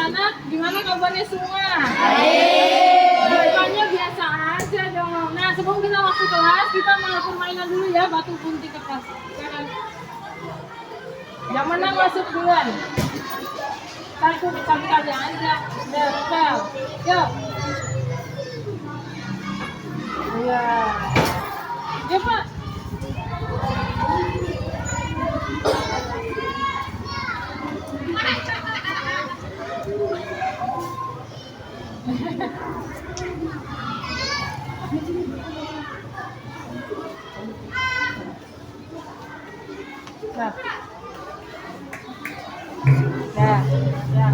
anak-anak, gimana kabarnya semua? Bukannya biasa aja dong. Nah, sebelum kita masuk kelas, kita mau permainan dulu ya, batu gunting kertas. Sekarang. Yang menang masuk duluan. Satu sampai kalian aja. Udah. Yuk. Iya. Ya, Pak. Nah. Ya.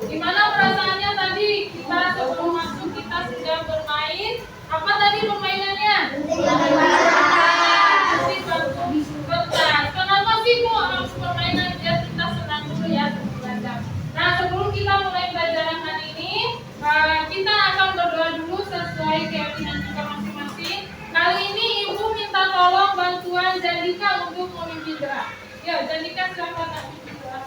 Gimana perasaannya tadi kita sebelum masuk kita sudah bermain? Apa tadi permainannya? Kertas. Kenapa sih kok harus permainan biar kita senang dulu ya sebelum belajar? Nah, sebelum kita mulai pelajaran hari ini, kita akan berdoa dulu sesuai keyakinan kita masing-masing. Kali ini Ibu minta tolong bantuan Jandika untuk memimpin doa. Ya, Jandika silakan memimpin doa.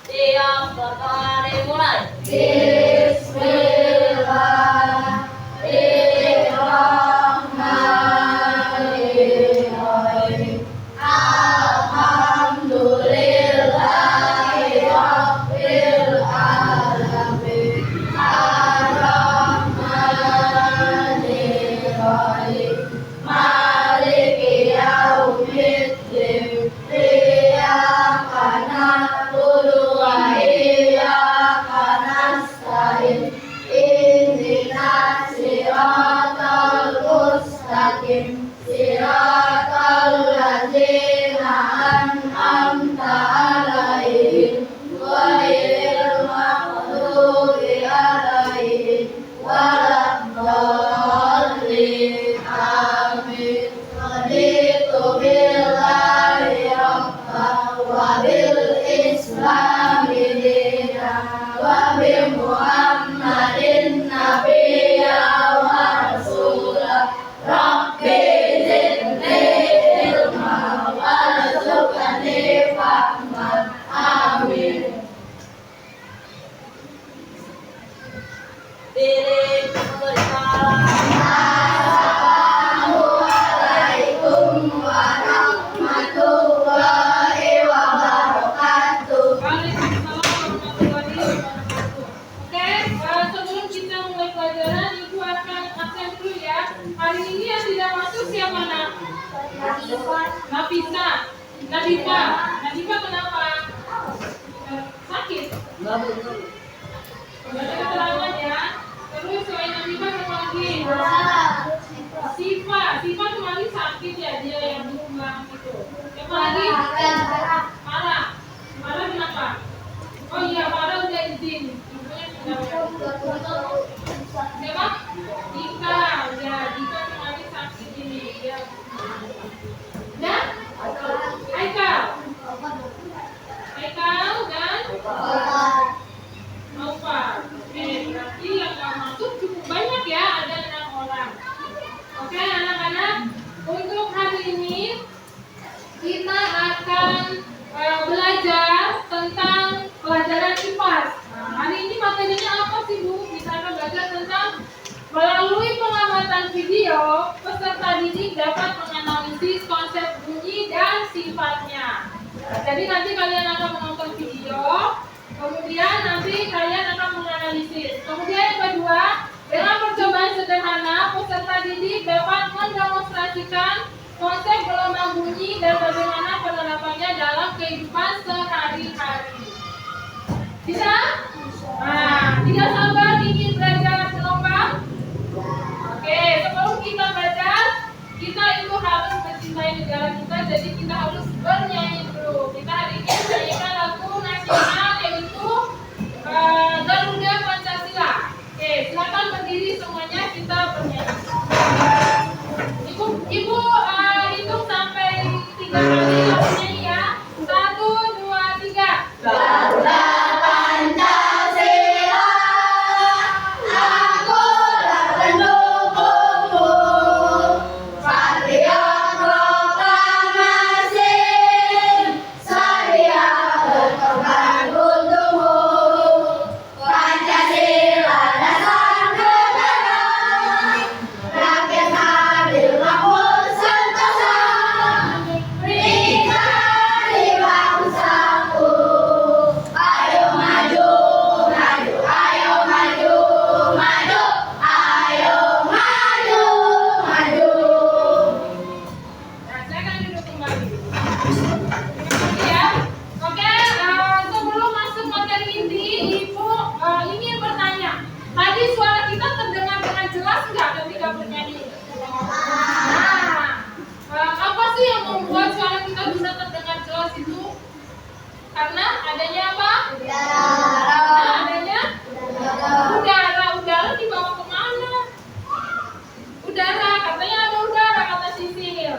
Siap, pertama mulai. Bismillahirrahmanirrahim. Alhamdulillahirabbil alamin. Ar-Rahmanirrahim. Maliki yaumiddin. Iyyaka na'budu wa iyyaka nasta'in. Ihdinas siratal mustaqim. Siratal ladzina an'amta 'alaihim ghairil maghdubi alaihim waladdallin. Amin. Raditu billahi rabban wa bil islami dinan wa bi Muhammadin nabiyya wa rasulah. Rabbi zidni ilma warzuqni fahman. Amin. Assalamualaikum warahmatullahi wabarakatuh. Waalaikumsalam warahmatullahi wabarakatuh. Oke, sebelum kita mulai pelajaran, Ibu akan absen dulu ya. Hari ini yang tidak masuk siapa nak? Nafisa. Nadifa kenapa? Sakit? Baca keterangan ya. Terus selain Nadifa siapa lagi? Siva kemarin sakit ya, dia yang bilang gitu. Siapa lagi? Farah kenapa? Oh iya, Farah udah izin. Ibunya sudah. Siapa? Dika kemarin sakit ini. Ya. Dan Haikal dan Nopal. Oke, berarti yang nggak masuk cukup banyak ya, ada 6 orang. Oke anak-anak, untuk hari ini kita akan belajar tentang pelajaran IPAS. Nah, hari ini materinya apa sih Bu? Kita akan belajar tentang melalui pengamatan video, peserta didik dapat menganalisis konsep bunyi dan sifatnya. Nah, jadi nanti kalian akan menonton video, Kemudian nanti kalian akan menganalisis. Kemudian yang kedua, dengan percobaan sederhana, peserta didik dapat mendemonstrasikan konsep gelombang bunyi dan bagaimana penerapannya dalam kehidupan sehari-hari. Bisa? Nah, tidak sabar ingin belajar gelombang? Oke, sebelum kita belajar, kita itu harus mencintai negara kita, jadi kita harus bernyanyi dulu. Kita hari ini menyanyikan lagu nasional yaitu Garuda Pancasila. Oke, silakan berdiri semuanya, kita bernyanyi. Ibu hitung sampai 3 kali lagunya ya. 1, 2, 3. Garuda Pancasila, aku pendukungmu, patriot proklamasi, saya berkorban untukmu. Pancasila dasar negara, rakyat adil makmur sentosa, berdikari bangsaku. Ayo maju, maju, ayo maju, maju, ayo maju, maju. Nah, silakan duduk kembali. Ya, oke. Sebelum masuk materi inti, Ibu ingin bertanya. Tadi suara kita terdengar dengan jelas nggak ketika bernyanyi? Nah, apa sih yang membuat suara kita bisa terdengar jelas itu? Karena adanya apa? Karena adanya udara. Udara dibawa kemana? Udara, katanya ada udara, kata Sisil.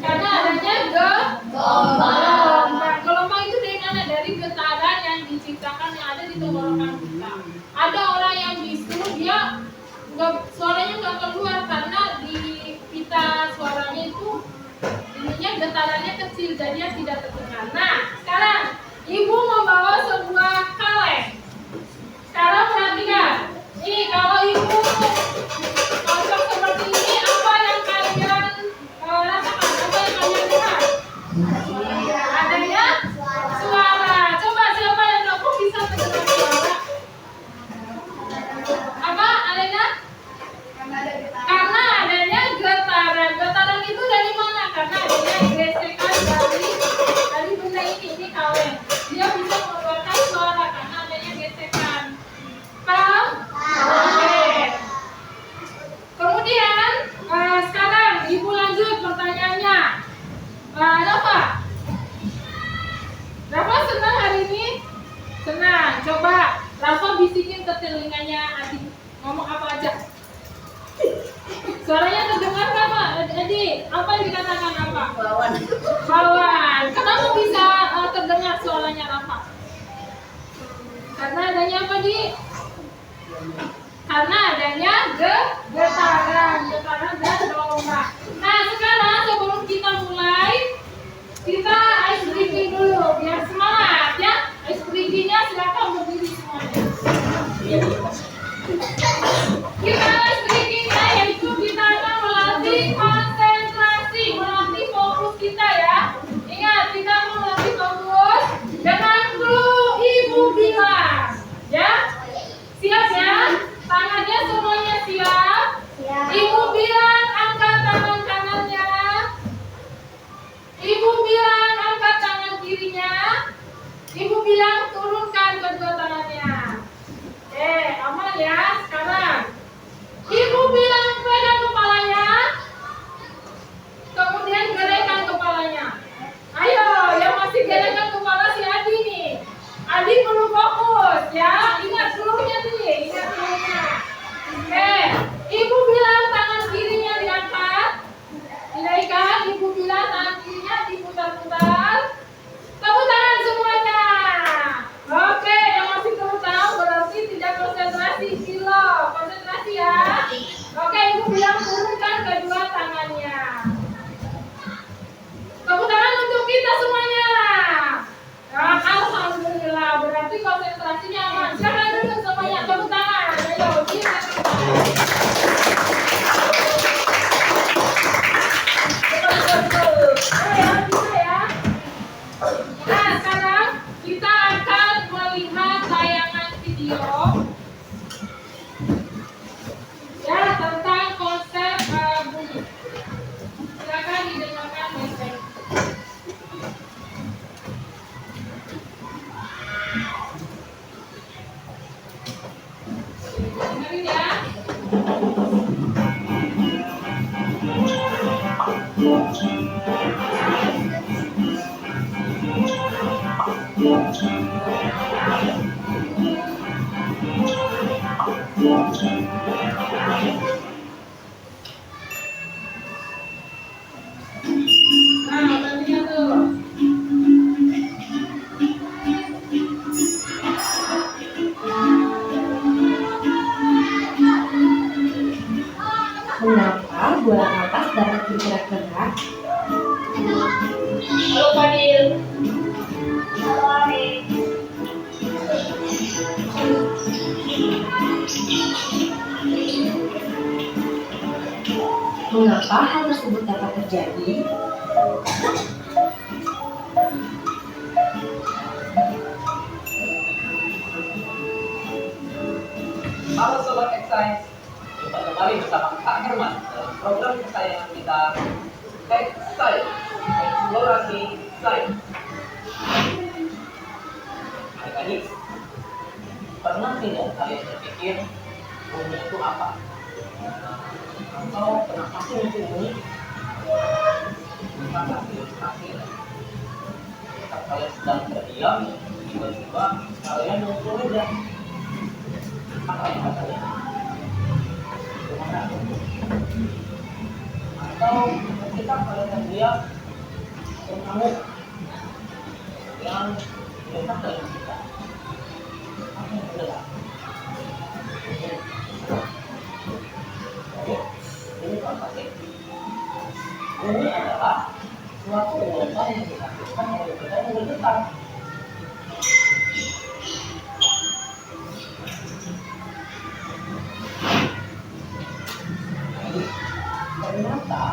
Karena adanya gelombang. Gelombang itu dari mana? Dari getaran yang diciptakan yang ada di tenggorokan kita. Ada orang yang bisu, dia suaranya nggak keluar karena di pita suaranya itu ininya getarannya kecil, jadi dia tidak terdengar. Nah, sekarang Ibu membawa sebuah kaleng. Sekarang perhatikan. Nih, kalau Ibu kocok seperti ini, apa yang kalian rasakan? Apa yang kalian dengar? Adanya suara. Coba siapa yang tahu bisa mendengar suara? Apa, Alena? Karena adanya getaran. Getaran itu dari mana? Karena adanya gesekan dari benda ini kaleng. Dia bisa mengeluarkan suara karena adanya gesekan. Paham? Oke. Kemudian sekarang Ibu lanjut pertanyaannya. Rafa senang hari ini? Senang. Coba Rafa bisikin ke telinganya adik ngomong apa aja. Suaranya terdengar nggak Pak? Edi, apa yang dikatakan apa? Bawan. Kenapa bisa terdengar suaranya Rafa? Karena adanya apa Di? Karena adanya getaran dan gelombang. Nah, sekarang sebelum kita mulai, kita ice breaking dulu biar semangat ya. Ice breakingnya silakan berdiri semuanya. Kita ice breakingnya yaitu kita akan melatih konsentrasi, melatih fokus kita ya. Ingat, kita akan melatih fokus dengan clue Ibu bilang ya. Siap ya? Tangannya semuanya siap? Ibu bilang angkat tangan kanannya. Ibu bilang angkat tangan kirinya. Ibu bilang turunkan kedua tangannya. Aman ya. Sekarang Ibu bilang pegang kepalanya. Nah, tadinya tuh. Mengapa bola atas dapat bergerak-gerak? Halo Fadil. Mengapa hal tersebut dapat terjadi? Halo Sobat Exercise, jumpa kembali bersama Kak Herman dalam program kesayangan kita Exercise, Eksplorasi Sains. Adik-adik, pernah tidak kalian berpikir bunyi itu apa? Atau pernah pasti mungkin bunyi? Kita kasih ilustrasi. Ketika kalian sedang terdiam, tiba-tiba kalian muncul aja. Apa yang katanya? Gimana? Atau ketika kalian terdiam, mengamuk yang dekat dengan kita. Apa yang benar? Oke, ini apa sih? Ini adalah suatu gelombang yang dihasilkan oleh benda yang bergetar. Ternyata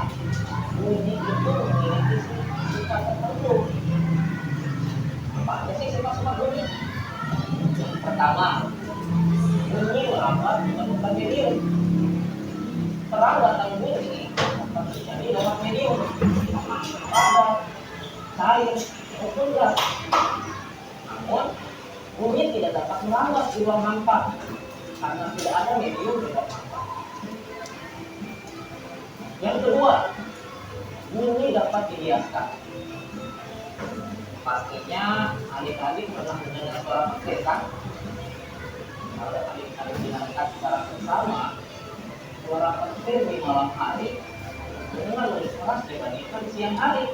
bunyi itu memiliki sifat tertentu. Apa aja sih sifat-sifat bunyi? Yang pertama, bunyi merambat menemukan medium. Perambatan bunyi dapat terjadi lewat medium, padat, cair, maupun gas. Namun, bunyi tidak dapat merambat di ruang hampa karena tidak ada medium di ruang hampa. Yang kedua, bunyi dapat dibiaskan. Pastinya adik-adik pernah mendengar suara petir kan? Kalau adik-adik dengarkan secara bersama, suara petir di malam hari mendengar lebih keras dibandingkan siang hari.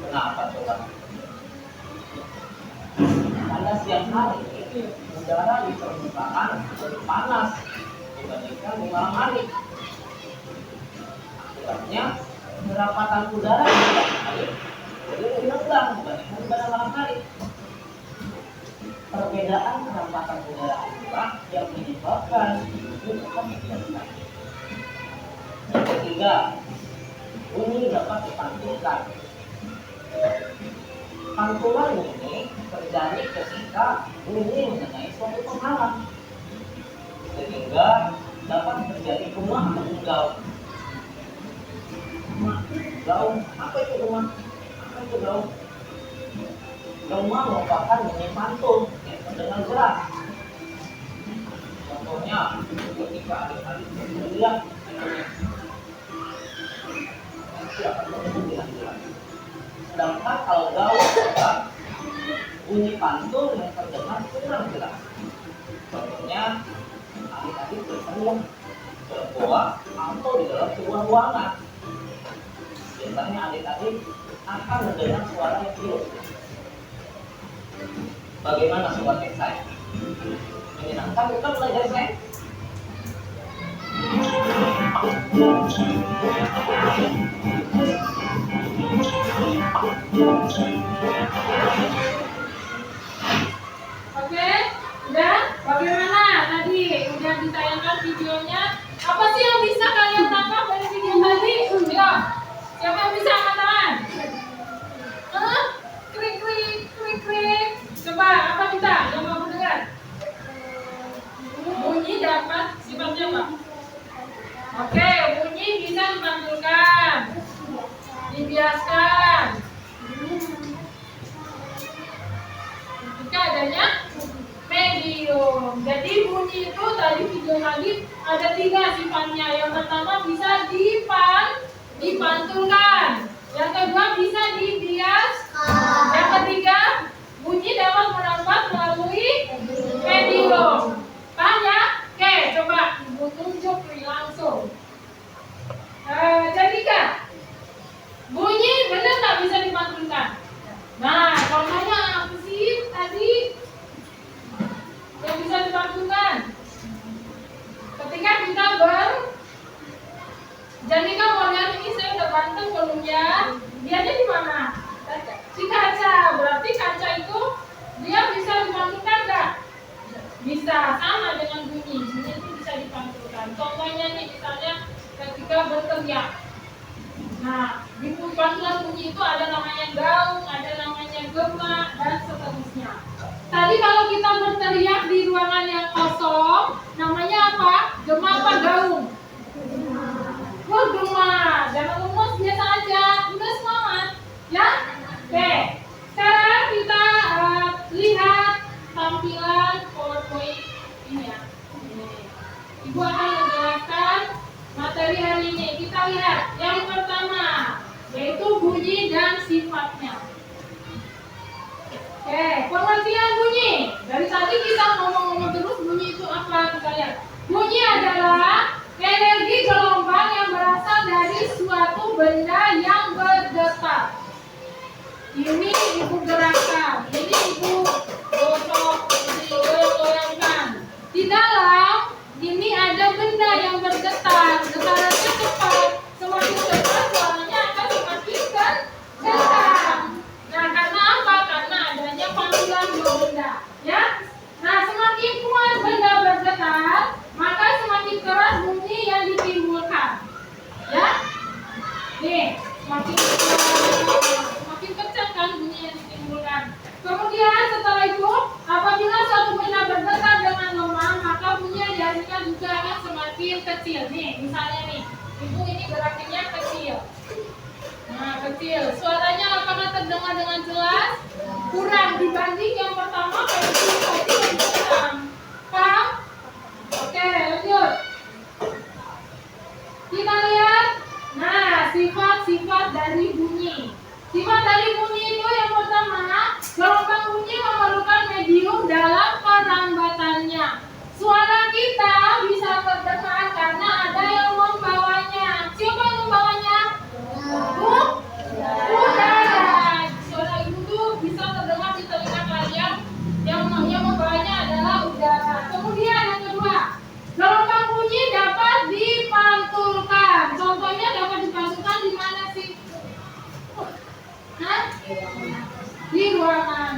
Kenapa coba? Pada siang hari udara di permukaan lebih panas dibandingkan di malam hari. Akibatnya kerapatan udara di malam hari jadi lebih rendah dibandingkan pada malam hari. Perbedaan kerapatan udara itulah yang menyebabkan bunyi dapat terjadi. Yang ketiga, bunyi dapat dipantulkan. Pantulan bunyi terjadi ketika bunyi mengenai suatu penghalang, sehingga dapat terjadi gema atau gaung. Gaung, apa itu gema? Apa itu gaung? Gema merupakan bunyi pantul yang terdengar jelas. Contohnya, ketika adik-adik berteriak, siapa yang bilang jelas. Sedangkan kalau gaung adalah bunyi pantul yang terdengar kurang jelas. Contohnya, adik-adik berteriak bahwa atau di dalam sebuah ruangan. Biasanya adik-adik akan mendengar suara yang hidup. Bagaimana sobat saya? Menyenangkan bukan belajar saya? Oke, udah? Bagaimana tadi? Udah ditayangkan videonya. Apa sih yang bisa kalian tangkap dari video tadi? Ayo, siapa yang bisa angkat tangan? Krik krik krik krik. Coba apa kita yang mau dengar? Bunyi dapat sifatnya apa? Oke, bunyi bisa dipantulkan, dibiaskan. Jika adanya medium. Jadi bunyi itu tadi video tadi ada 3 sifatnya. Yang pertama bisa dipantulkan. Lihatnya udah ganteng belum ya? Lihatnya di mana? Di kaca. Berarti kaca itu dia bisa dipantulkan nggak? Bisa, sama dengan bunyi. Bunyi itu bisa dipantulkan. Contohnya nih, misalnya ketika berteriak. Nah, di pantulan bunyi itu ada namanya gaung, ada namanya gema, dan seterusnya. Tadi kalau kita berteriak di ruangan yang kosong, namanya apa? Gema apa gaung? Oh, gema. Jangan lemes, biasa aja. Udah semangat, ya? Oke. Sekarang kita lihat tampilan PowerPoint ini ya. Ibu akan menjelaskan materi hari ini. Kita lihat yang pertama, yaitu bunyi dan sifatnya. Oke, pengertian bunyi. Dari tadi kita ngomong-ngomong terus, bunyi itu apa? Kita lihat. Bunyi adalah energi gelombang yang berasal dari suatu benda yang bergetar. Ini ibu gerakan, ini ibu gosok, goyang-goyangkan. Di dalam ini ada benda yang bergetar, getarannya cepat. Semakin cepat suaranya akan semakin kencang. Nah, karena apa? Karena adanya pantulan dua benda, ya. Nah, semakin kuat benda bergetar, maka semakin keras bunyi yang ditimbulkan, ya. Nih, semakin kencang kan bunyi yang ditimbulkan. Kemudian setelah itu, apabila suatu benda bergetar dengan lemah, maka bunyi yang dihasilkan juga akan semakin kecil. Nih, misalnya nih, ibu ini gerakannya kecil. Nah, kecil. Suaranya apakah terdengar dengan jelas? Kurang dibanding yang pertama, tadi yang kurang. Paham? Oke, lanjut. Kita lihat. Nah, sifat-sifat dari bunyi. Sifat dari bunyi itu yang pertama, gelombang bunyi memerlukan medium dalam perambatannya. Suara kita bisa terdengar karena ada yang membawanya. Siapa yang membawanya? Udara. Suara itu bisa terdengar di telinga kalian. Yang membawanya adalah udara. Kemudian yang kedua, gelombang bunyi dapat dipantulkan. Contohnya dapat dipantulkan di mana sih? Hah? Di ruangan.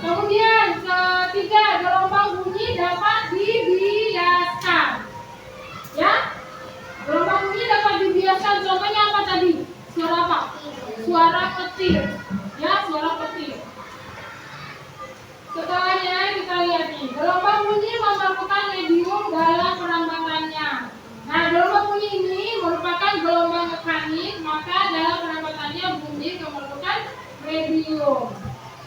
Kemudian ketiga, gelombang bunyi dapat dibiaskan. Ya? Gelombang bunyi dapat dibiaskan. Contohnya apa tadi? Suara apa? Suara petir. Ya, suara petir. Setelahnya kita lihat nih, gelombang bunyi memerlukan medium dalam perambatannya. Nah, gelombang bunyi ini merupakan gelombang mekanik, maka dalam perambatannya bunyi memerlukan medium.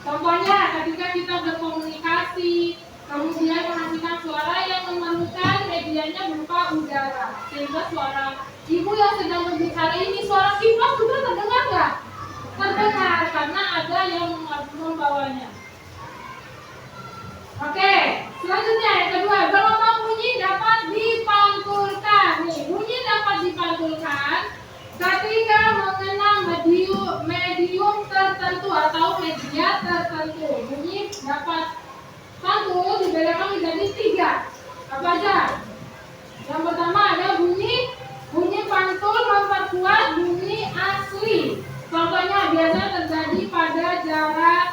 Contohnya, ketika kita berkomunikasi, kemudian menghasilkan suara yang memerlukan medianya berupa udara, sehingga suara ibu yang sedang berbicara ini, suara sifat juga terdengar nggak? Terdengar, karena ada yang membawanya. Oke, selanjutnya yang kedua, gelombang bunyi dapat dipantulkan. Nih, bunyi dapat dipantulkan ketika mengenal medium tertentu atau media tertentu. Bunyi dapat pantul dibedakan menjadi 3. Apa aja? Yang pertama ada bunyi pantul memperkuat bunyi asli. Contohnya biasanya terjadi pada jarak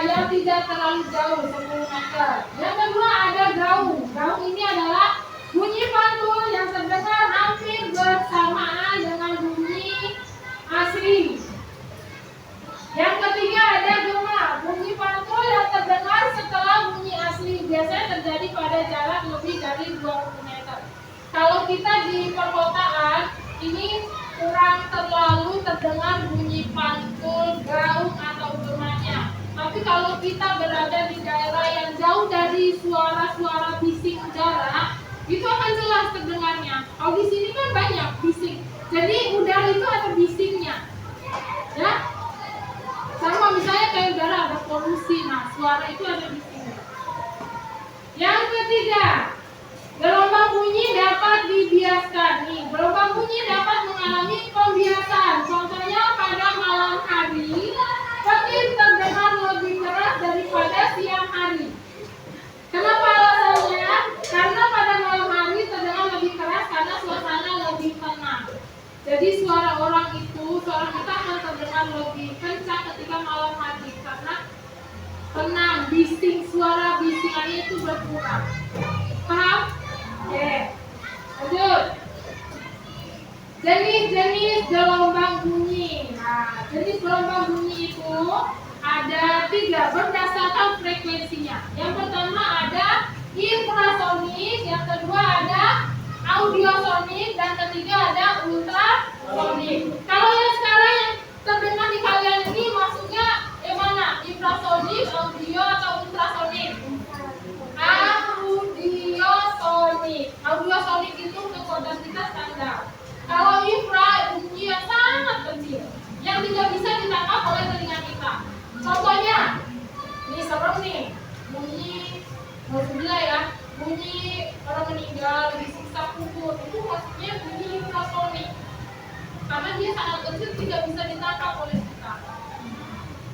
yang tidak terlalu jauh, 10 meter. Yang kedua ada gaung. Gaung ini adalah bunyi pantul yang terdengar hampir bersamaan dengan bunyi asli. Yang ketiga ada gema. Bunyi pantul yang terdengar setelah bunyi asli. Biasanya terjadi pada jarak lebih dari 20 meter. Kalau kita di perkotaan, ini kurang terlalu terdengar bunyi pantul, gaung, atau gemanya. Tapi kalau kita berada di daerah yang jauh dari suara-suara bising udara, itu akan jelas terdengarnya. Kalau di sini kan banyak bising, jadi udara itu ada bisingnya, ya. Sama misalnya kayak udara ada polusi, nah suara itu ada bisingnya. Yang ketiga, gelombang bunyi dapat dibiaskan. Nih, gelombang bunyi dapat mengalami pembiasaan. Contohnya pada malam hari, petir terdengar lebih keras daripada siang hari. Kenapa alasannya? Karena pada malam hari terdengar lebih keras karena suasana lebih tenang. Jadi suara orang itu, suara kita akan terdengar lebih kencang ketika malam hari karena tenang, bising, suara bisingannya itu berkurang. Paham? Oke. Lanjut. Jenis-jenis gelombang bunyi. Nah, jenis gelombang bunyi itu ada 3 berdasarkan frekuensinya. Yang pertama ada infrasonik, yang kedua ada audiosonik, dan ketiga ada ultrasonik. Kalau yang sekarang yang terdengar di kalian ini maksudnya yang mana? Infrasonik, audio, atau ultrasonik? Audiosonik. Audiosonik itu kekuatan kita standar. Kalau infra bunyi yang sangat kecil, yang tidak bisa ditangkap oleh telinga kita. Contohnya, ini serem nih, bunyi maksudnya ya, bunyi orang meninggal disiksa kubur, itu maksudnya bunyi infrasonik. Karena dia sangat kecil, tidak bisa ditangkap oleh kita.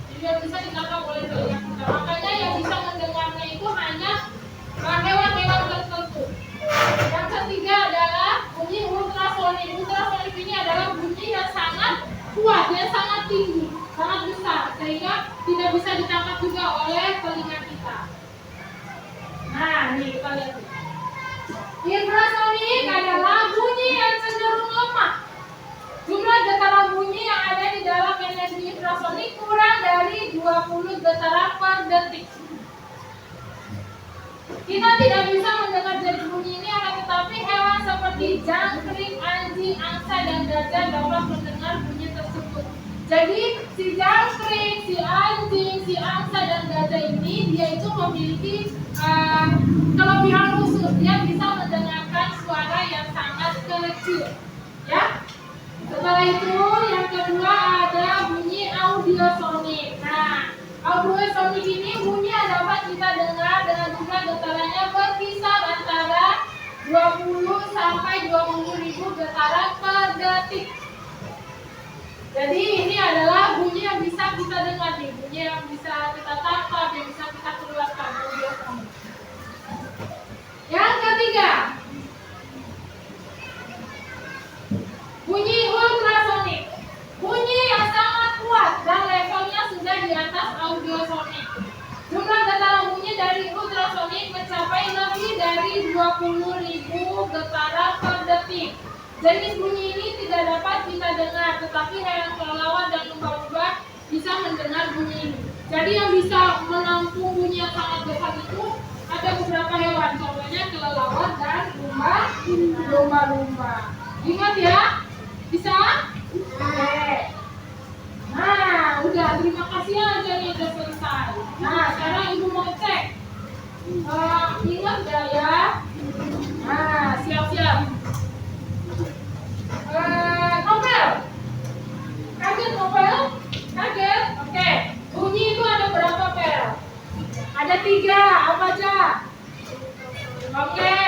Tidak bisa ditangkap oleh telinga kita. Makanya yang bisa mendengarnya itu hanya hewan-hewan tertentu. Yang ketiga adalah bunyi ultrasonik. Ultrasonik ini adalah bunyi yang sangat kuat, yang sangat tinggi, sangat besar, sehingga tidak bisa ditangkap juga oleh telinga kita. Nah, nih kita lihat. Infrasonik adalah bunyi yang cenderung lemah. Jumlah getaran bunyi yang ada di dalam energi infrasonik kurang dari 20 getaran per detik. Kita tidak bisa mendengar jenis bunyi ini, akan tetapi hewan seperti jangkrik, anjing, angsa, dan gajah dapat mendengar bunyi tersebut. Jadi si jangkrik, si anjing, si angsa, dan gajah ini dia itu memiliki kelebihan khusus. Dia bisa mendengarkan suara yang sangat kecil. Ya. Setelah itu yang kedua ada bunyi audiosonik. Nah, audiosonik ini bunyi yang dapat kita dengar dengan jumlah getarannya berkisar antara 20 sampai 20.000 getaran per detik. Jadi ini adalah bunyi yang bisa kita dengar nih, bunyi yang bisa kita tangkap, yang bisa kita keluarkan. Audiosonik. Yang ketiga, bunyi ultrasonik. Bunyi yang sangat kuat dan levelnya sudah di atas audiosonik. Jumlah getaran bunyi dari ultrasonik mencapai lebih dari 20.000 getaran per detik. Jenis bunyi ini tidak dapat kita dengar, tetapi hewan kelelawar dan lumba-lumba bisa mendengar bunyi ini. Jadi yang bisa menampung bunyi yang sangat besar itu ada beberapa hewan, contohnya kelelawar dan lumba-lumba. Ingat ya? Bisa? Oke. Nah, udah, terima kasih aja nih, udah selesai. Nah, sekarang ibu mau cek. Ingat gak ya? Nah, siap-siap. Novel. Kaget Novel? Kaget? Oke. Bunyi itu ada berapa pel? Ada 3, apa aja? Oke.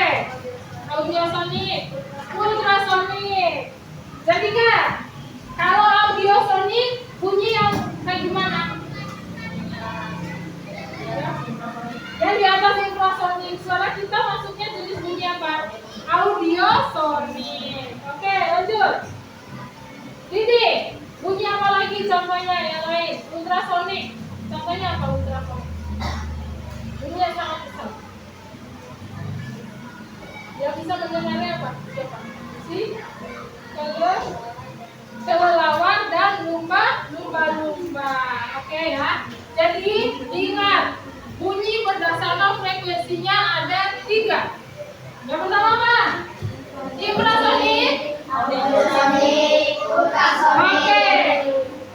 Audiosonik, ultrasonik. Jadi kan, kalau audiosonik bunyi yang kayak gimana? Yang di atas infrasonik. Suara kita masuknya jenis bunyi apa? Audiosonik. Oke, lanjut. Didi, bunyi apa lagi contohnya yang lain? Ultrasonik. Contohnya apa ultrasonik? Bunyi yang sangat besar. Yang bisa mendengarnya apa? Siapa? Si kelelawar dan lumba-lumba. Oke ya. Jadi ingat, bunyi berdasarkan frekuensinya ada 3. Yang pertama apa? Infrasonik, Audiosonik, ultrasonik. oke.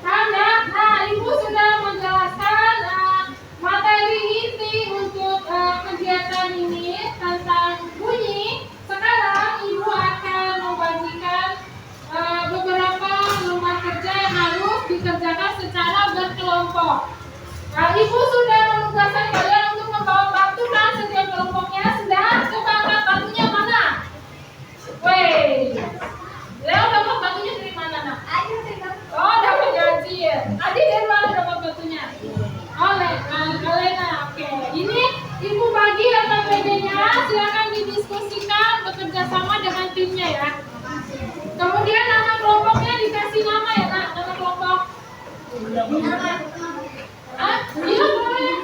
Karena, ibu sudah menjelaskan materi inti untuk kegiatan ini tentang bunyi. Sekarang ibu akan membagikan beberapa lembar kerja yang harus dikerjakan secara berkelompok. Nah, ibu sudah menugaskan kalian untuk membawa batu kan setiap kelompoknya. Sudah? Coba angkat batunya mana? Weh, Leo dapat batunya dari mana nak? Oh, dapat gaji ya. Adi dari mana dapat batunya? Oh, Lena. Oke. Ini ibu bagi RPPD-nya. Silakan didiskusikan bekerja sama dengan timnya ya. Kemudian nama kelompok kasih nama ya nak, nama kelompok. Ah, iya boleh.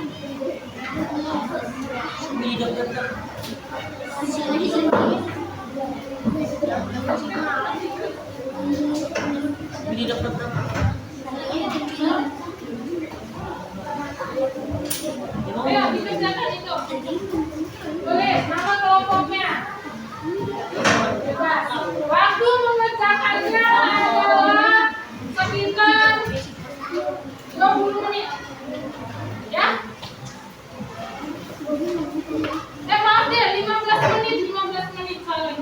Ayo dikerjakan itu. Boleh, nama kelompoknya. Waktu mengerjakannya adalah sekitar 20 menit. Ya? Maaf deh, 15 menit sorry.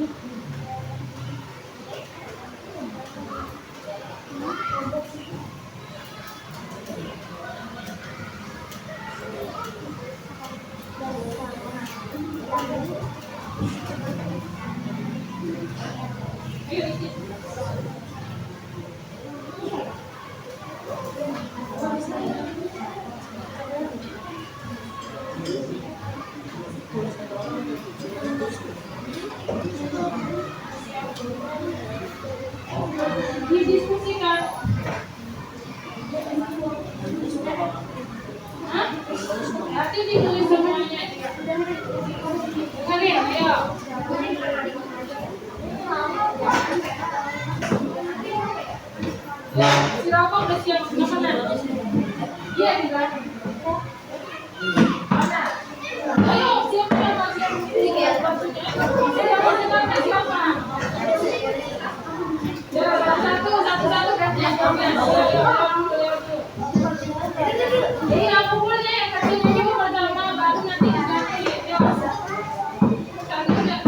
Ayo isi. Didiskusikan. Hah? Nanti ditulis semuanya. Dengerin, ayo. Ya, si Roko udah siap makanan. Iya, di belakang. Mana? Ayo, siapa? Siapa? Ya, satu-satu gantian. Iya, pukulnya yang kecilnya juga pertama, baru nanti diganti. Ya. Satu udah.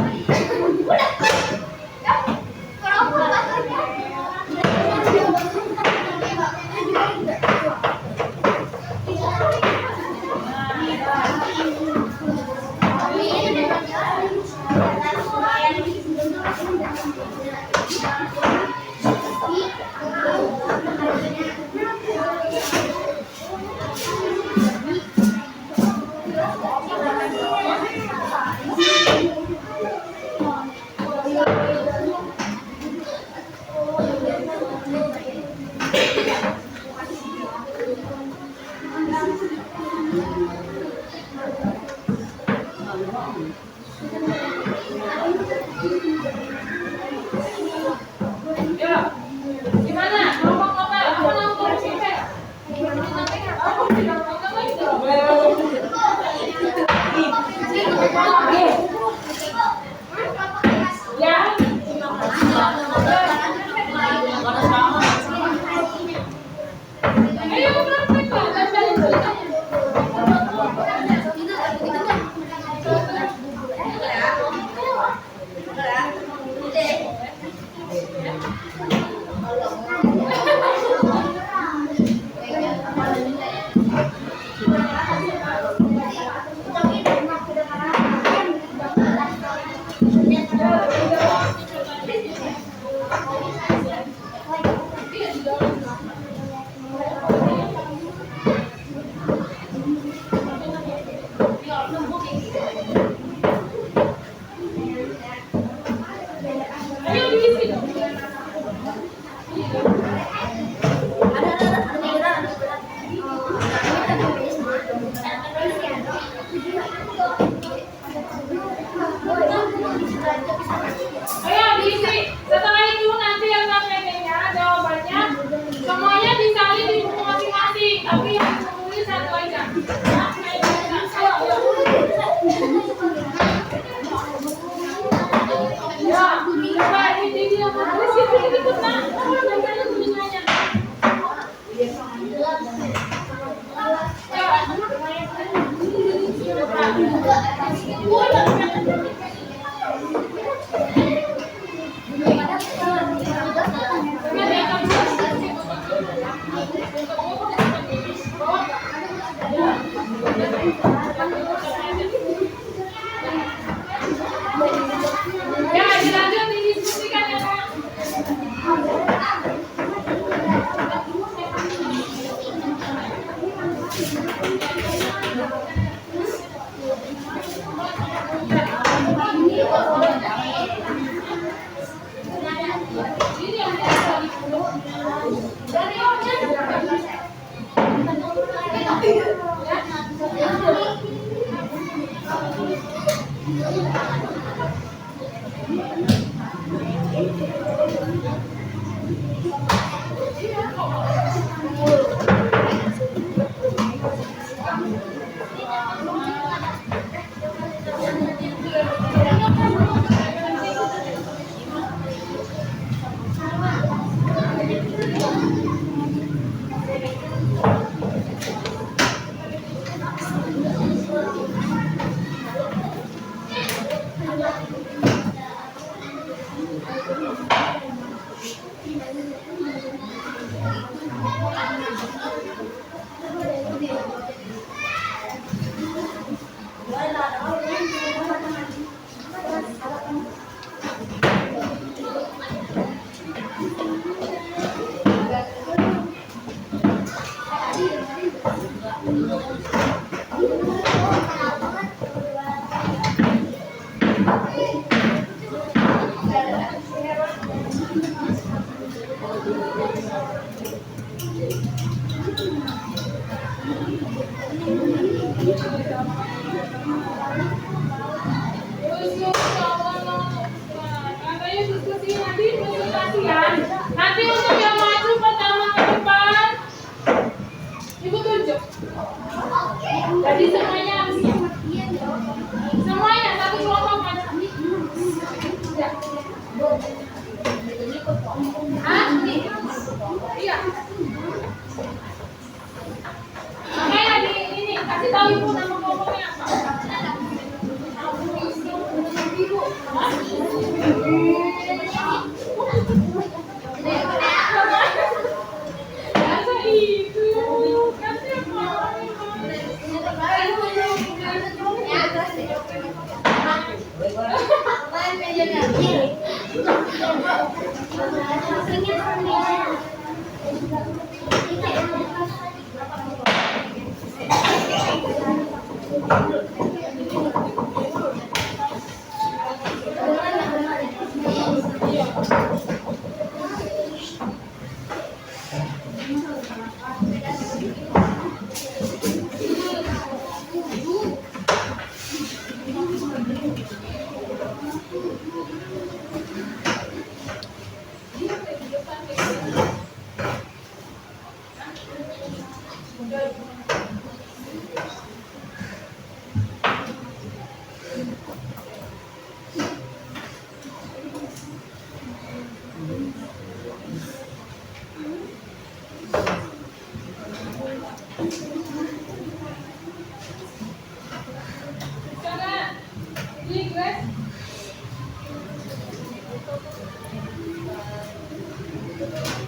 Ayo diisi. Setelah itu nanti yang KPD-nya jawabannya semuanya disalin di buku masing-masing, tapi yang ditulis satu aja. Ya, coba ini dia di situ itu nah, bacanya tulisannya. Ya, dilanjut didiskusikan ya, Kak. Ini yang tadi. Katanya diskusi nanti presentasian. Nanti untuk yang maju pertama ke depan, Ibu tunjuk. Jadi semuanya harus siap. Semuanya satu kelompok maju. Ya. Hah? Iya. Makanya di ini kasih tahu Ibu nama kelompoknya apa. Masa itu kasih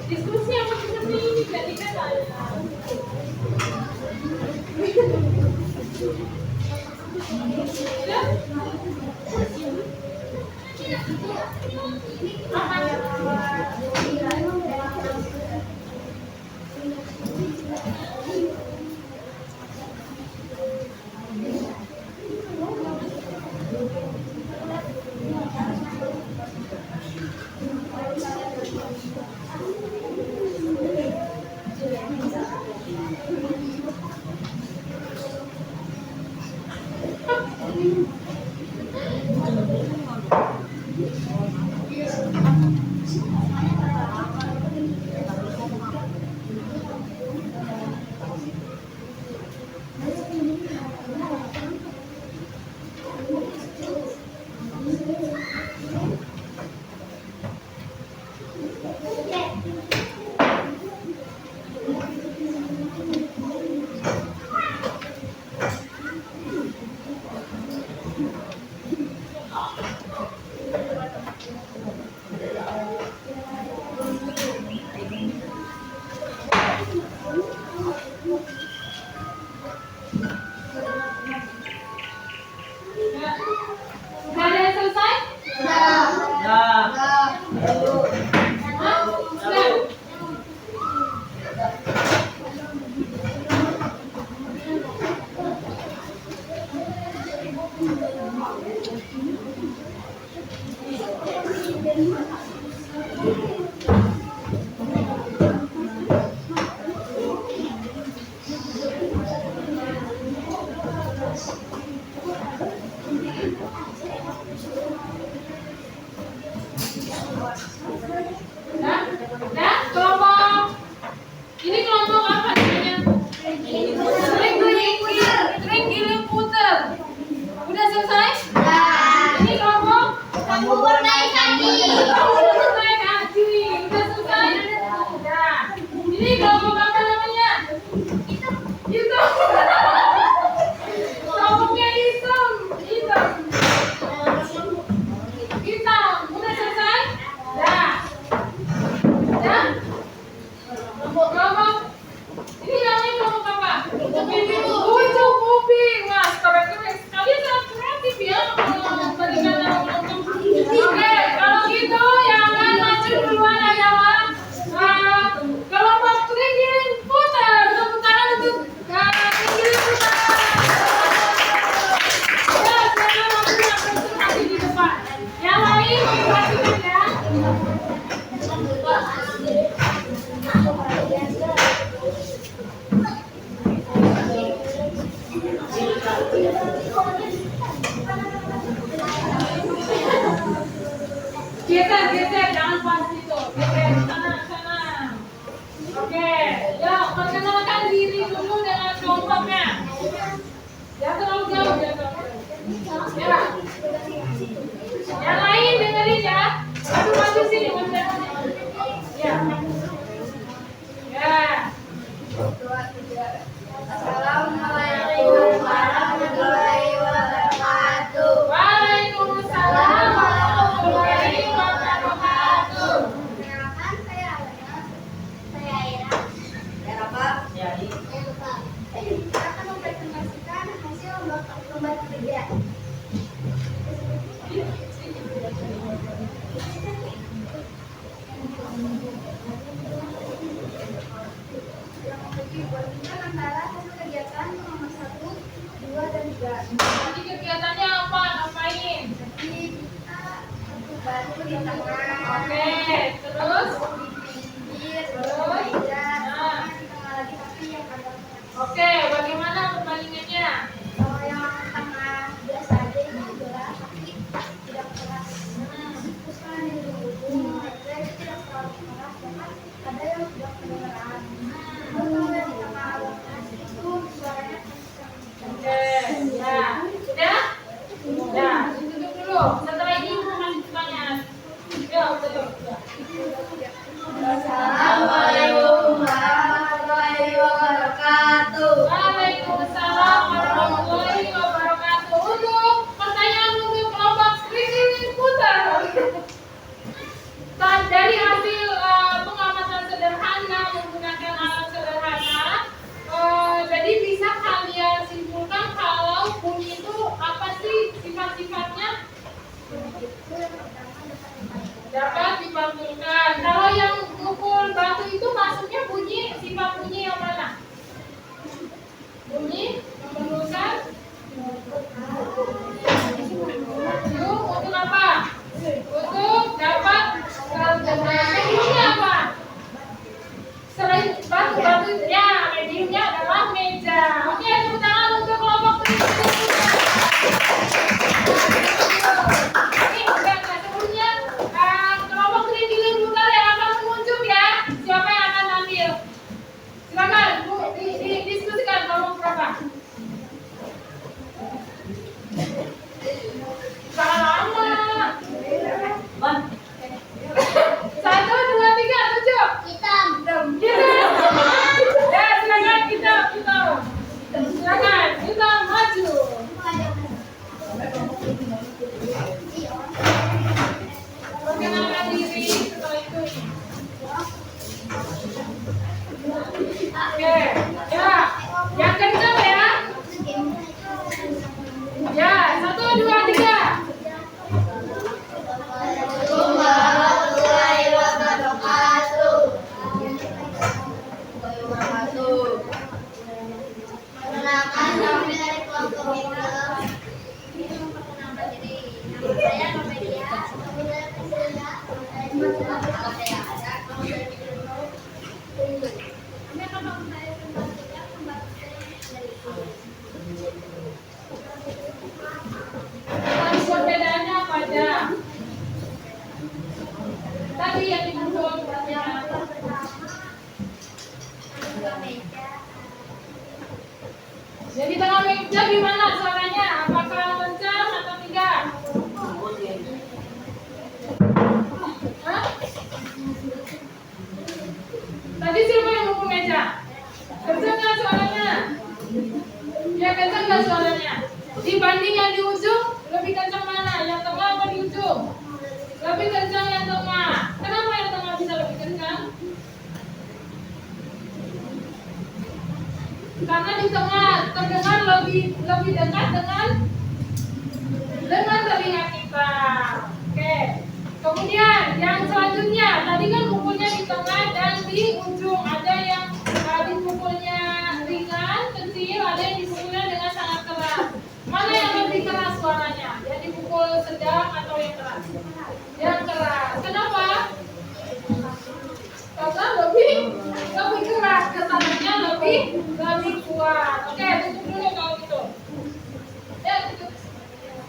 diskusi yang seperti ini jadikan Ya. Ada yang sudah kedengeran. Kalau yang tengah itu suaranya Oke, ya. Sudah? Ya, ditutup dulu. Setelah ini mau kasih pertanyaan. Yuk, tutup. Assalamualaikum warahmatullahi wabarakatuh. Waalaikumsalam warahmatullahi wabarakatuh. Untuk pertanyaan untuk kelompok skripsi putar. Dari hasil pengamatan sederhana menggunakan alat sederhana, jadi bisa kalian simpulkan kalau bunyi itu apa sih sifat-sifatnya? Dapat dipantulkan. Kalau yang mukul batu itu masuknya bunyi, sifat bunyi yang mana? Bunyi membentulkan. Untuk apa? Untuk dapat mediumnya apa? Selain batu ya, mediumnya adalah meja. Oke, tepuk tangan untuk kelompok sebelumnya kelompok tridiling putar yang akan menunjuk ya. Siapa yang akan ambil? Silakan diskusikan kelompok berapa? Jangan lama. 1, 2, 3, 7. Hitam. Ya, silakan kita. Silakan kita maju. Perkenalkan diri setelah itu. Oke, ya, yang kencang ya. Ya, 1, 2, 3. Assalamualaikum warahmatullahi wabarakatuh. Perkenalkan kami dari kelompok kita. Ini memperkenalkan diri. Nama saya Nomedia. Kami dari Priscilla. Saya ada. Kami dari Mikrono. Kami akan memperkenalkan pembahasan dari Perbedaannya apa aja? Tadi yang dipukul jadi tengah meja gimana suaranya? Apakah kencang atau tidak? Hah? Tadi siapa yang mukul meja? Kencang nggak suaranya? Ya kencang nggak suaranya? Dibanding yang di ujung, lebih kencang mana? Yang tengah apa di ujung? Lebih kencang yang tengah. Kenapa yang tengah bisa lebih kencang? Karena di tengah terdengar lebih dekat dengan telinga kita. Oke. Kemudian yang selanjutnya, tadi kan pukulnya di tengah dan di ujung. Ada yang dipukulnya ringan, kecil, ada yang dipukulnya dengan sangat keras. Mana yang lebih keras suaranya? Yang dipukul sedang atau yang keras? Yang keras. Kenapa? Karena lebih keras, kesannya lebih kuat. Oke, tutup dulu kalau gitu. Ya, tutup.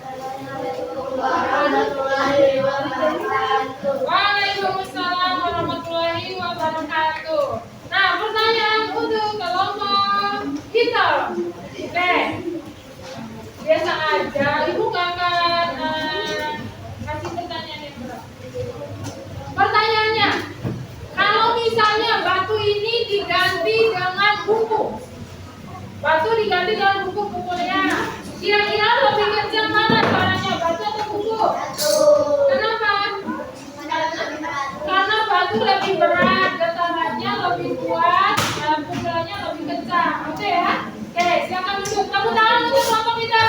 Assalamualaikum warahmatullahi wabarakatuh. Waalaikumsalam warahmatullahi wabarakatuh. Nah, pertanyaan untuk kelompok kita. Oke. Biasa aja, Ibu nggak akan kasih pertanyaan yang berat. Pertanyaannya, kalau misalnya batu ini diganti dengan buku, batu diganti dengan buku pukulnya, kira-kira lebih kencang mana suaranya, batu atau buku? Kenapa? Karena batu lebih berat, getarannya lebih kuat, pukulannya lebih kencang. Oke ya? Oke, silakan duduk. Tepuk tangan untuk kelompok kita.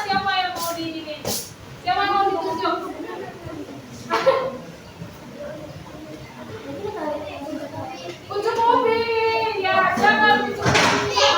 Siapa yang mau siapa yang mau ditunjuk? Unjuk mobil, ya jangan unjuk mobil.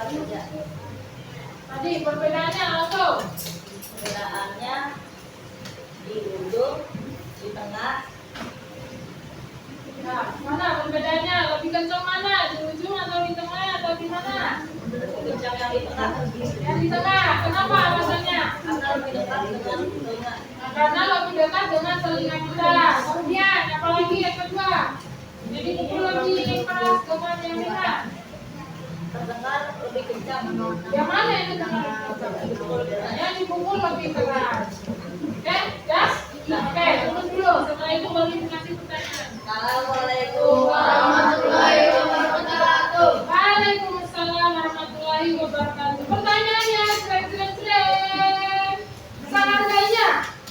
prakerja. Tadi perbedaannya langsung. Perbedaannya di ujung, di tengah. Nah, mana perbedaannya? Lebih kencang mana? Di ujung atau di tengah atau di mana? Kencang yang di tengah. Yang di tengah. Kenapa alasannya? Karena lebih dekat dengan telinga. Nah, karena lebih dekat dengan telinga kita. Kemudian, apalagi yang kedua? Jadi pukul lebih keras dengan yang mana? Terdengar lebih kencang. Yang mana yang terdengar? Yang dipukul lebih keras. Oke, ya? Oke, tunggu dulu. Setelah itu baru dikasih pertanyaan. Assalamualaikum warahmatullahi wabarakatuh. Waalaikumsalam warahmatullahi wabarakatuh. Pertanyaannya, seandainya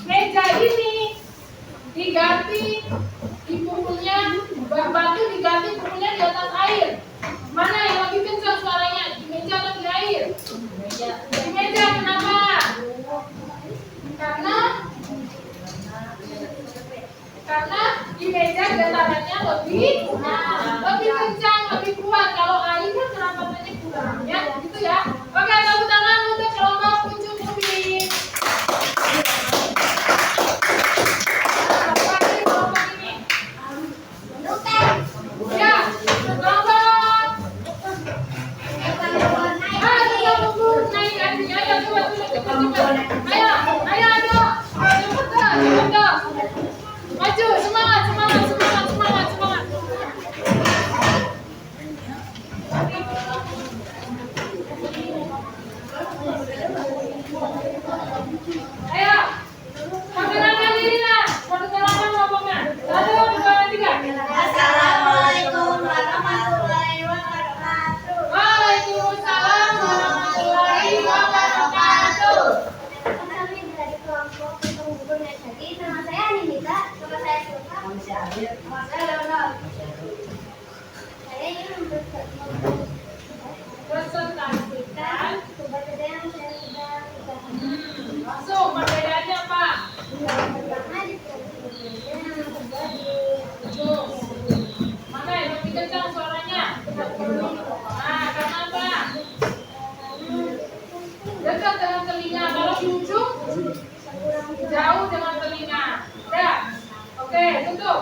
meja ini diganti dipukulnya, batu diganti pukulnya di atas air, mana yang lebih kencang suaranya, di meja atau di air? Di meja. Kenapa? Karena di meja getarannya lebih kencang, lebih kuat. Kalau air kan kerapatannya kurang, ya, gitu ya. Oke, tepuk tangan untuk kelompok kuncup ubin. Apa ini kelompok ini? Ya, kelompok. Naik aja, ayo coba. Ayo, ayo. Cepet dong. Maju, semangat. Ayo, perkenalkan diri lah. Perkenalkan kelompoknya. 1, 2, 3. Assalamualaikum warahmatullahi wabarakatuh. Waalaikumsalam warahmatullahi wabarakatuh. Kami dari kelompok penghubung jadi nama saya Ninita, nama saya Sultan, nama saya Leonor. Saya ingin Presentasikan. perbedaan yang saya sudah bahas. Langsung perbedaannya apa? Pertama di yang kedua di Ujung. Mana yang lebih kencang suaranya? Nah, karena apa? Dekat dengan telinga. Kalau di ujung, jauh dengan telinga. Udah. Oke, tutup.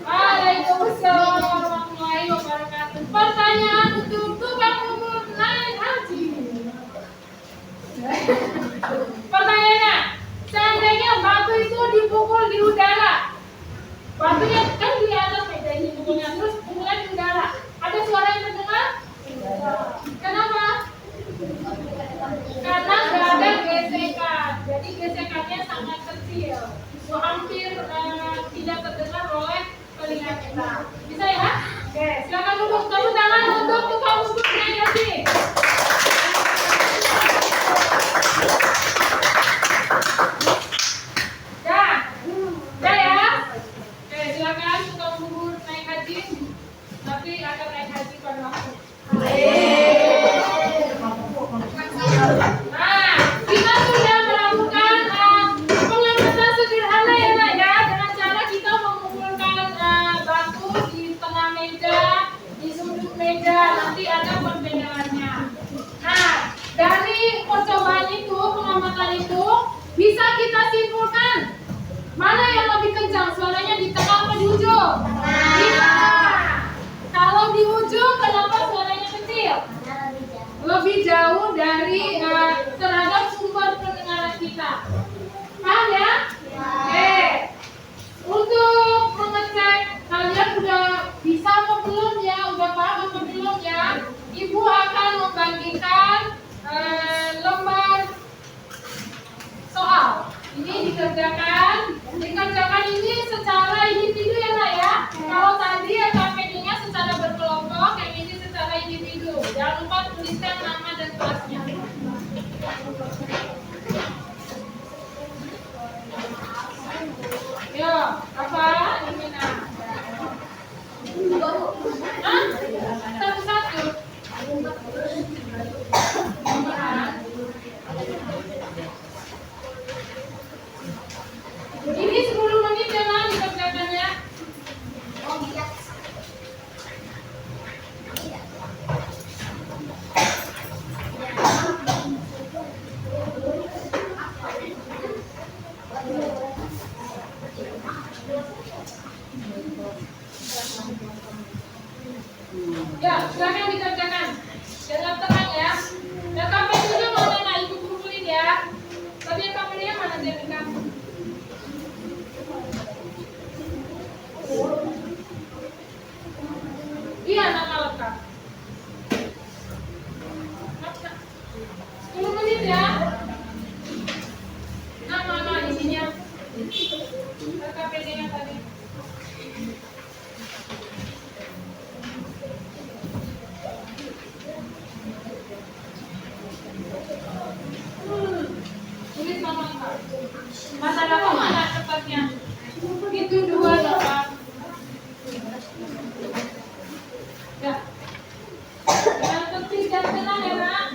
Waalaikumsalam warahmatullahi wabarakatuh. Pertanyaan untuk tukang bubur naik haji. Pertanyaannya, seandainya batu itu dipukul di udara, batunya kan di atas meja ini pukulnya, terus pukulnya di udara, ada suara yang terdengar? Kenapa? Karena nggak ada gesekan, jadi gesekannya sangat kecil, hampir tidak terdengar oleh telinga kita. Bisa ya? Oke, silakan duduk. Tepuk tangan untuk tukang bubur naik haji. Ya ya. Oke, silakan tukang bubur naik haji. Tapi akan naik haji pada waktu. Nah, kita sudah melakukan pengamatan sederhana ya Nak ya, dengan cara kita mengumpulkan batu di tengah meja, di sudut meja, nanti ada perbedaannya. Nah, dari percobaan itu, pengamatan itu, bisa kita simpulkan mana yang lebih kencang suaranya, di tengah atau di ujung? Di tengah. Kalau di ujung, kenapa suaranya kecil? Lebih jauh dari terhadap sumber pendengaran kita. Paham ya? Oke. Untuk mengecek kalian udah bisa atau belum ya? Udah paham atau belum ya? Ibu akan membagikan lembar soal. Ini dikerjakan ini secara individu ya Nak ya. Kalau tadi KPD-nya secara berkelompok, yang ini secara individu. Jangan lupa tuliskan nama dan kelasnya. Yo, apa? Ini Nak. Hah? Satu-satu. Ini 10 menit ya Nak dikerjakan ya. Jenika? Iya, nama lengkap. 10 menit ya. Nama isinya. KPD-nya tadi. Tulis nama lengkap. Mana dapat mana cepatnya? Itu 2 dapat. Ya. Yang penting dan tenang ya, Nak.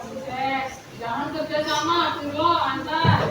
Sukses. Jangan kerja sama dulu, antar.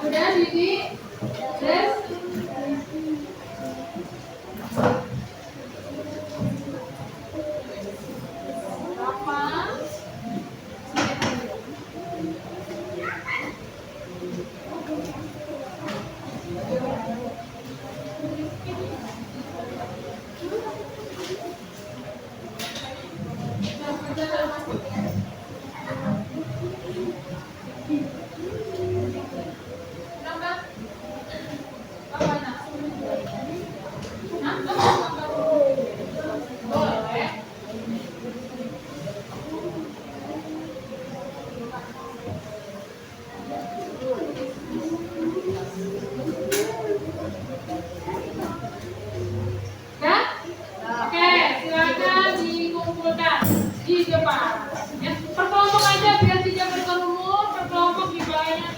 Udah, Didi? Des? Apa? Nambah? Apa nak? Boleh. Ya? Oke, silakan dikumpulkan di depan. Ya, per kelompok aja biar tidak berkerumun, per kelompok dibawanya.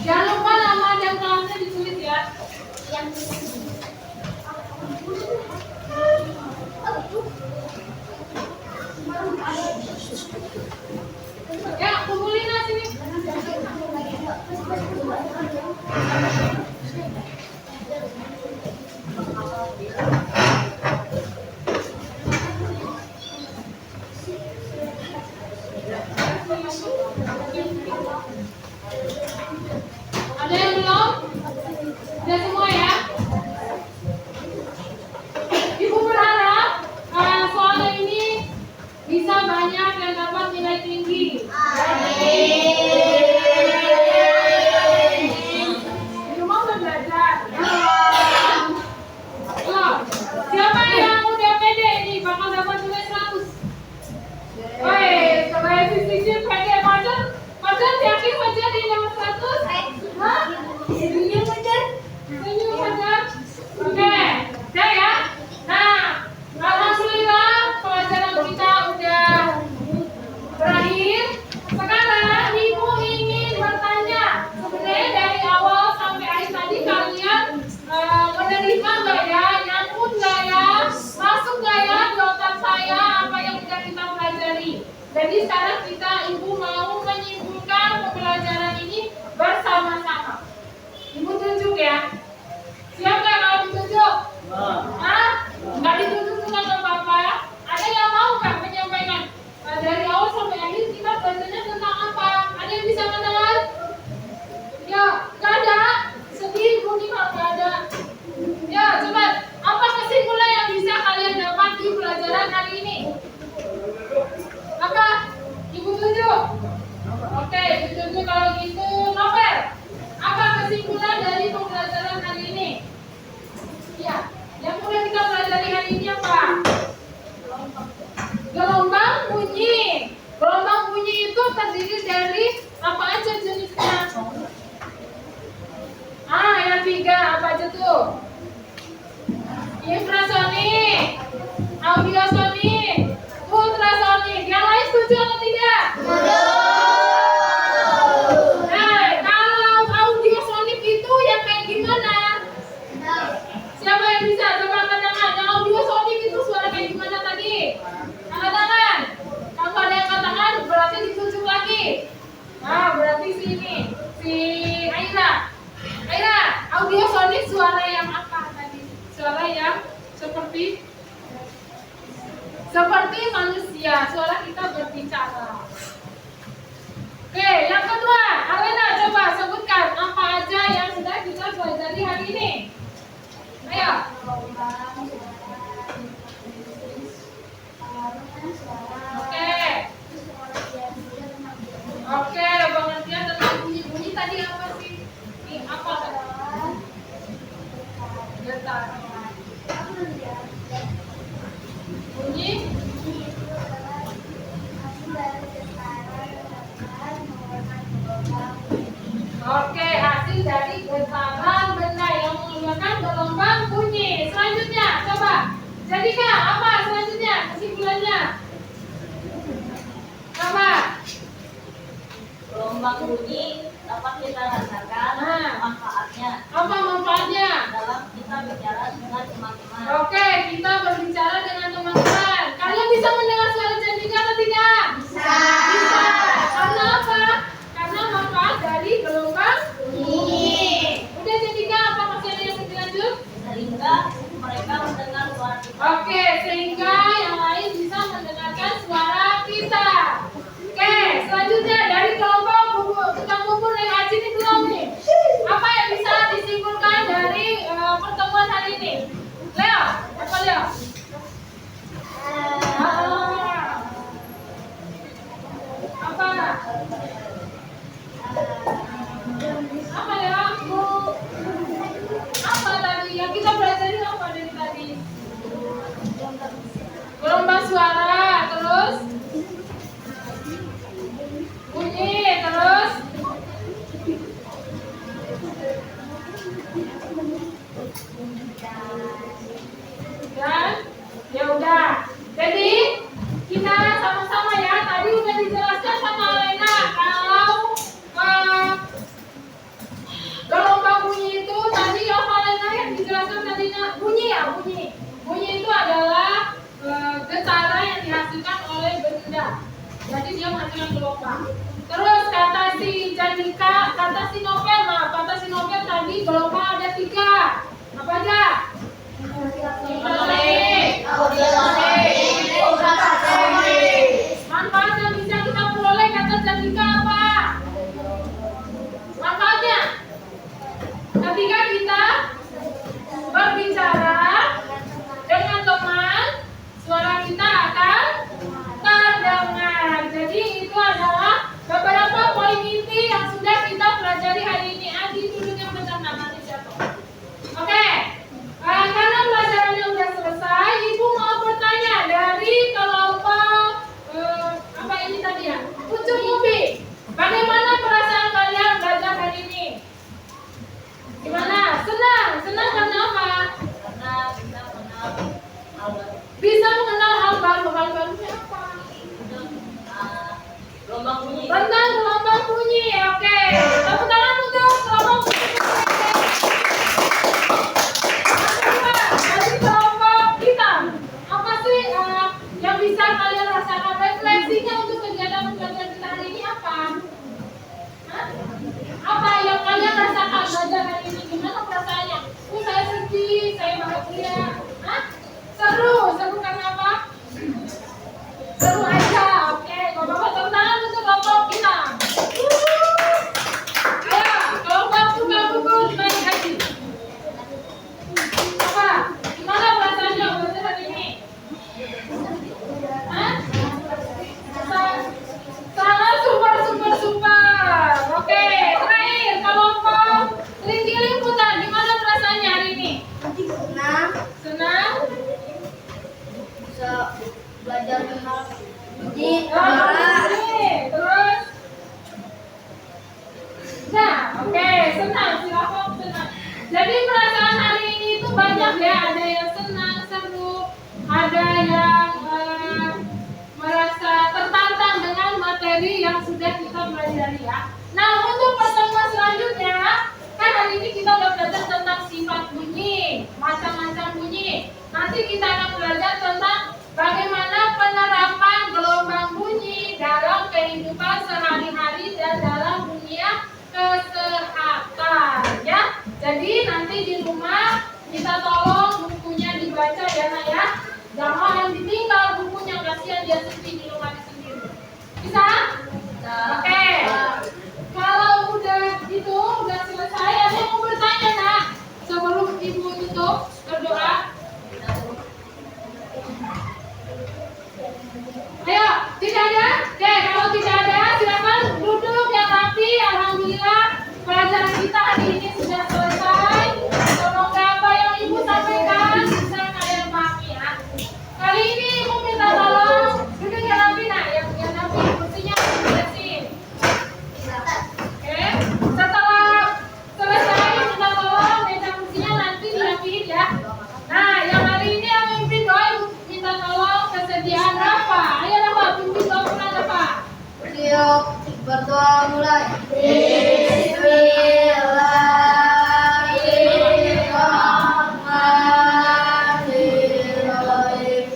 Jangan lupa nama jam kelasnya ditulis ya. Ya, kumpulin lah sini. Ada yang belum? Udah semua ya? sekarang Ibu mau menyimpulkan pembelajaran ini bersama-sama. Ibu tunjuk ya. Siap nggak kalau ditunjuk? Nggak ditunjuk juga nggak apa-apa. Ada yang mau nggak menyampaikan? Dari awal sampai akhir kita belajarnya tentang apa? Ada yang bisa mendengar? Ya, nggak ada. Sedih bunyi kalau nggak ada. Ya, coba. Apa kesimpulan yang bisa kalian dapat di pelajaran hari ini? Apa? Ibu tunjuk. Oke, Ibu tunjuk kalau gitu. Novel, apa kesimpulan dari pembelajaran hari ini? Ya, yang mulai kita pelajari hari ini apa? Gelombang bunyi. Gelombang bunyi itu terdiri dari apa aja jenisnya? Yang 3 apa aja tuh? Infrasonik, audiosonik, ultrasonik. Yang lain setuju atau tidak? Nah, kalau audiosonik itu yang kayak gimana? Siapa yang bisa? Coba angkat tangan. Yang audiosonik itu suara kayak gimana tadi? Angkat tangan. Kalau ada yang angkat tangan, berarti ditunjuk lagi. Nah, berarti sini. Si Aira. Aira, audiosonik suara yang apa tadi? Suara yang seperti manusia. Suara kita berbicara. Oke, yang kedua, Arena coba sebutkan apa aja yang sudah kita pelajari hari ini. Ayo. Oke, pengertian tentang bunyi-bunyi tadi apa sih? Ini apa tadi? Getar. Bunyi? Oke, hasil dari getaran benda yang mengeluarkan gelombang bunyi. Selanjutnya, coba. Jadikan apa selanjutnya? Kesimpulannya. Apa? Gelombang bunyi dapat kita rasakan manfaatnya. Apa manfaatnya? Dalam kita bicara dengan teman-teman. Oke, kita berbicara dengan teman-teman. Kalian bisa mendengar suara Jandika atau tidak? Bisa. Bisa. Karena apa? Karena manfaat dari gelombang bunyi. Udah Jandika, apa masih ada yang lebih lanjut? Sehingga mereka mendengar suara kita. Oke, sehingga yang lain bisa mendengarkan suara kita. Oke, selanjutnya dari kelompok tukang bubur dari Aji ini belum nih. Apa yang bisa disimpulkan dari pertemuan hari ini? Leo, apa Leo? Apa? Apa Leo? Apa tadi? Yang kita pelajari apa dari tadi? Gelombang suara, terus bunyi, terus dan ya udah. Jadi kita sama-sama ya. Tadi udah dijelaskan sama Alena kalau gelombang bunyi itu tadi apa Alena yang dijelaskan tadinya bunyi ya bunyi. Bunyi itu adalah getaran yang dihasilkan oleh benda. Jadi dia menghasilkan gelombang. Terus kata si Jandika, kata si Novel tadi gelombang ada 3. Apa aja? Manfaat yang bisa kita peroleh kata Jandika apa? Manfaatnya? Ketika kita berbicara dengan teman, suara kita akan terdengar. Jadi itu adalah kuliah? Hah? Seru karena apa? Seru aja, oke. Kalau bapak tepuk tangan untuk bapak kita. Ayo, kalau bapak buka buku naik haji. Apa? Gimana perasaannya belajar hari ini? Hah? Sangat super. Oke, terakhir kelompok Ringgi Liputan, gimana perasaannya hari ini? Senang? Bisa belajar mengenal bunyi Terus? Nah, oke, senang, silakan senang. Jadi perasaan hari ini itu banyak ya, ada yang senang, seru, ada yang merasa tertantang dengan materi yang sudah kita pelajari ya. Nah, untuk pertemuan selanjutnya, kan hari ini kita udah belajar tentang sifat bunyi, macam-macam bunyi. Nanti kita akan belajar tentang bagaimana penerapan gelombang bunyi dalam kehidupan sehari-hari dan dalam dunia kesehatan ya. Jadi nanti di rumah kita tolong bukunya dibaca ya Nak ya. Jangan yang ditinggal bukunya, kasihan dia sendiri di rumah sendiri. Bisa? Oke. Kalau udah gitu, udah selesai, ada yang mau bertanya Nak? Sebelum Ibu tutup berdoa. Ayo, tidak ada? Oke, kalau tidak ada, silakan duduk yang rapi. Alhamdulillah, pelajaran kita hari ini sudah selesai. Semoga apa yang Ibu sampaikan bisa kalian pahami ya. Kali ini Ibu minta tolong duduk yang rapi Nak, yang rapi, kursinya beresin. Oke, setelah selesai minta tolong meja kursinya nanti dirapiin ya. Nah, yang hari ini yang mimpin doa Ibu minta tolong kesediaan Rafa. Ayo Rafa, pimpin doa Quran Rafa. Yuk, berdoa mulai. Bismillahirrahmanirrahim.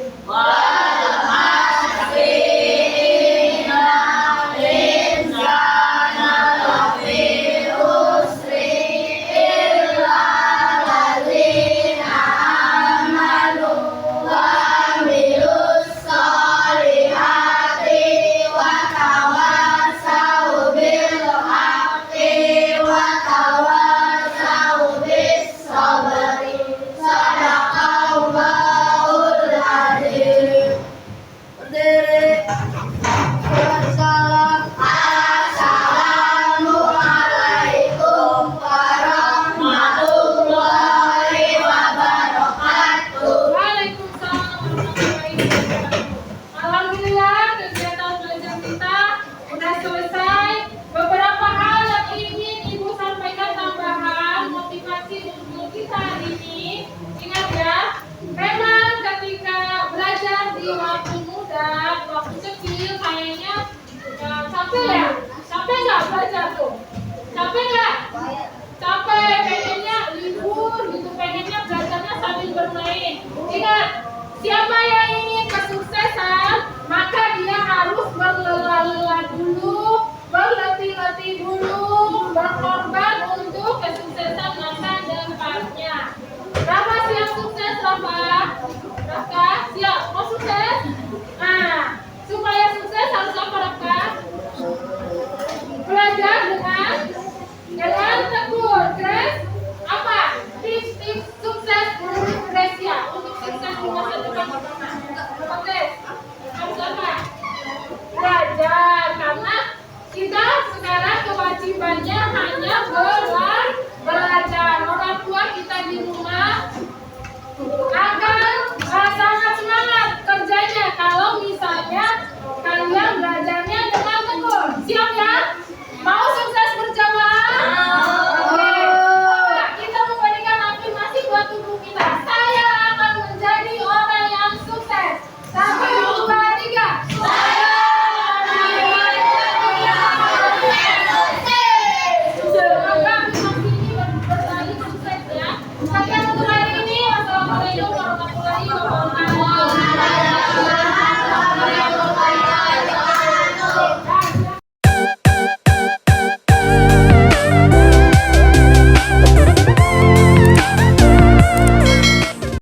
Siapa yang ingin kesuksesan, maka dia harus berlelah-lelah dulu